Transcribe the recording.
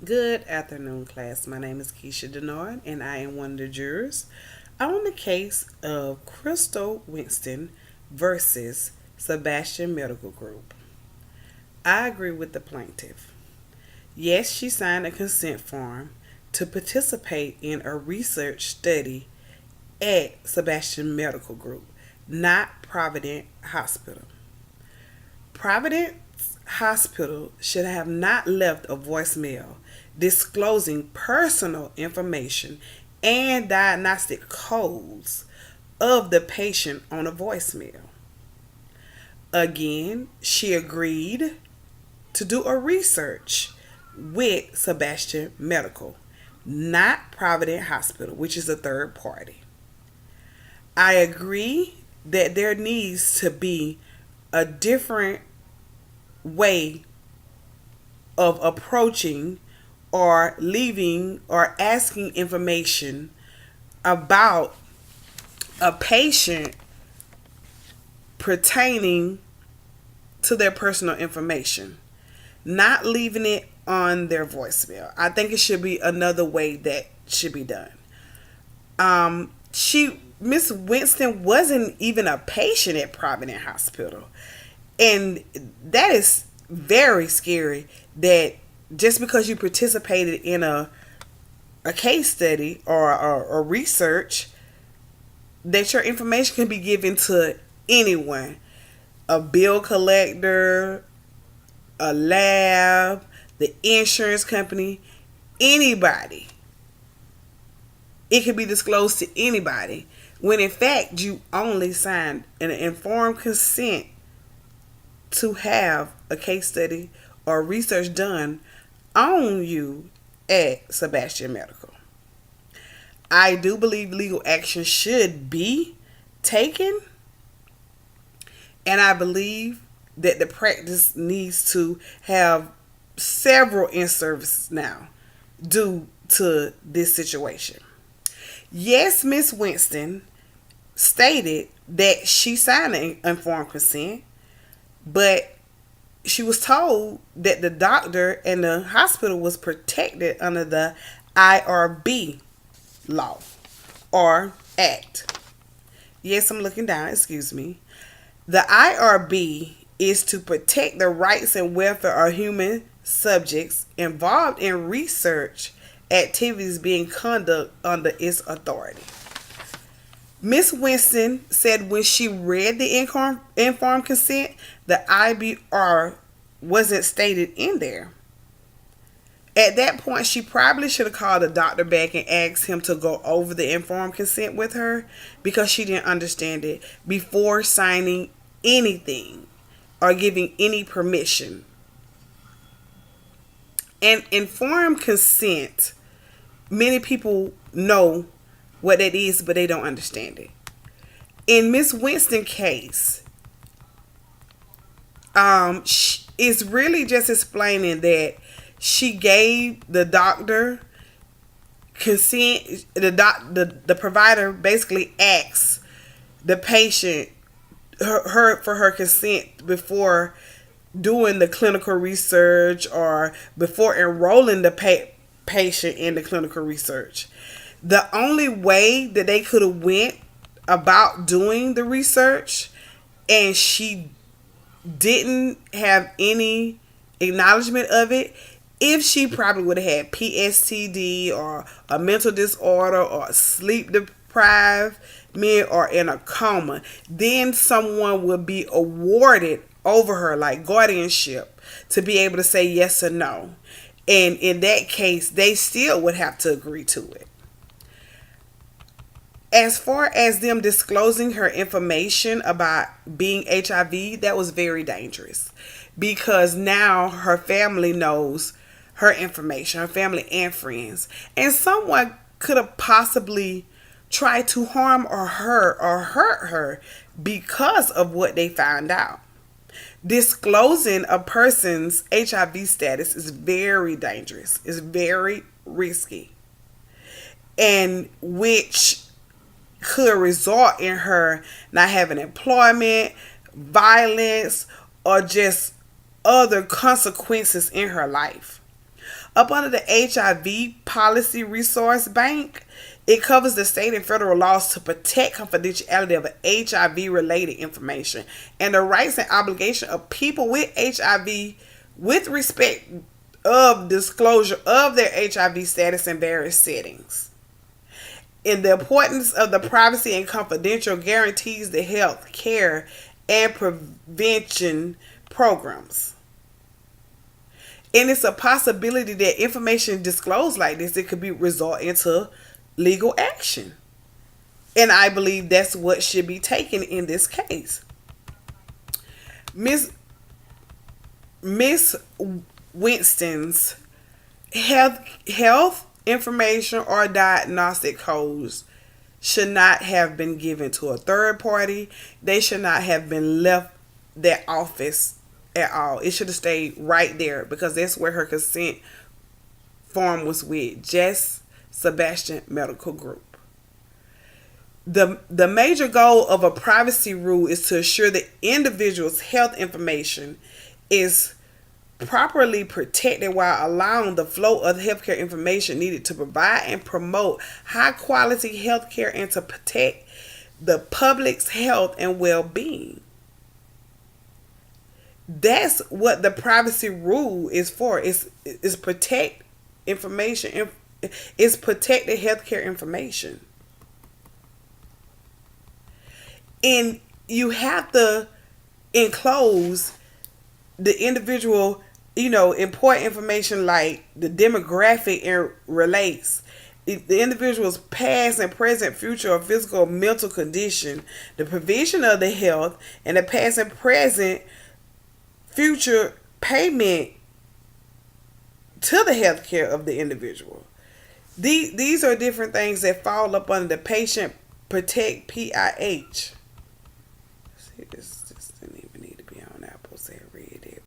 Good afternoon, class. My name is Keisha Denard, and I am one of the jurors on the case of Crystal Winston versus Sebastian Medical Group. I agree with the plaintiff. Yes, she signed a consent form to participate in a research study at Sebastian Medical Group, not Providence Hospital. Providence Hospital should have not left a voicemail disclosing personal information and diagnostic codes of the patient on a voicemail. Again, she agreed to do a research with Sebastian Medical, not Providence Hospital, which is a third party. I agree that there needs to be a different way of approaching or leaving or asking information about a patient pertaining to their personal information, not leaving it on their voicemail. I think it should be another way that should be done. She Miss Winston wasn't even a patient at Providence Hospital. And that is very scary that just because you participated in a case study or research, that your information can be given to anyone, a bill collector, a lab, the insurance company, anybody. It can be disclosed to anybody when in fact you only signed an informed consent to have a case study or research done on you at Sebastian Medical. I do believe legal action should be taken, and I believe that the practice needs to have several in service now due to this situation. Yes, Miss Winston stated that she signed an informed consent, but she was told that the doctor and the hospital was protected under the IRB law or act. Yes, I'm looking down, excuse me. The IRB is to protect the rights and welfare of human subjects involved in research activities being conducted under its authority. Miss Winston said when she read the informed consent, the IBR wasn't stated in there. At that point, she probably should have called the doctor back and asked him to go over the informed consent with her because she didn't understand it before signing anything or giving any permission. And informed consent, many people know what that is, but they don't understand it. In Miss Winston case, it's really just explaining that she gave the doctor consent. The provider basically asks the patient her for her consent before doing the clinical research or before enrolling the patient in the clinical research. The only way that they could have went about doing the research and she didn't have any acknowledgement of it, if she probably would have had PSTD or a mental disorder or sleep deprived or in a coma, then someone would be awarded over her like guardianship to be able to say yes or no. And in that case, they still would have to agree to it. As far as them disclosing her information about being HIV, that was very dangerous because now her family knows her information, her family and friends, and someone could have possibly tried to harm or hurt her because of what they found out. Disclosing a person's HIV status is very dangerous. It's very risky, and which could result in her not having employment, violence, or just other consequences in her life. Up under the HIV Policy Resource Bank, it covers the state and federal laws to protect confidentiality of HIV related information and the rights and obligation of people with HIV with respect of disclosure of their HIV status in various settings. And the importance of the privacy and confidential guarantees the health care and prevention programs. And it's a possibility that information disclosed like this, it could be result into legal action. And I believe that's what should be taken in this case. Miss Winston's health information or diagnostic codes should not have been given to a third party. They should not have been left their office at all. It should have stayed right there because that's where her consent form was with, Jess Sebastian Medical Group. The major goal of a privacy rule is to assure the individual's health information is properly protected while allowing the flow of healthcare information needed to provide and promote high quality healthcare and to protect the public's health and well-being. That's what the privacy rule is for. It's protect information. It's protect the healthcare information. And you have to enclose the individual, important information like the demographic and relates the individual's past and present, future, or physical or mental condition, the provision of the health, and the past and present, future payment to the health care of the individual. These are different things that fall up under the Patient Protect PIH. See, this didn't even need to be on Apple. Say read it.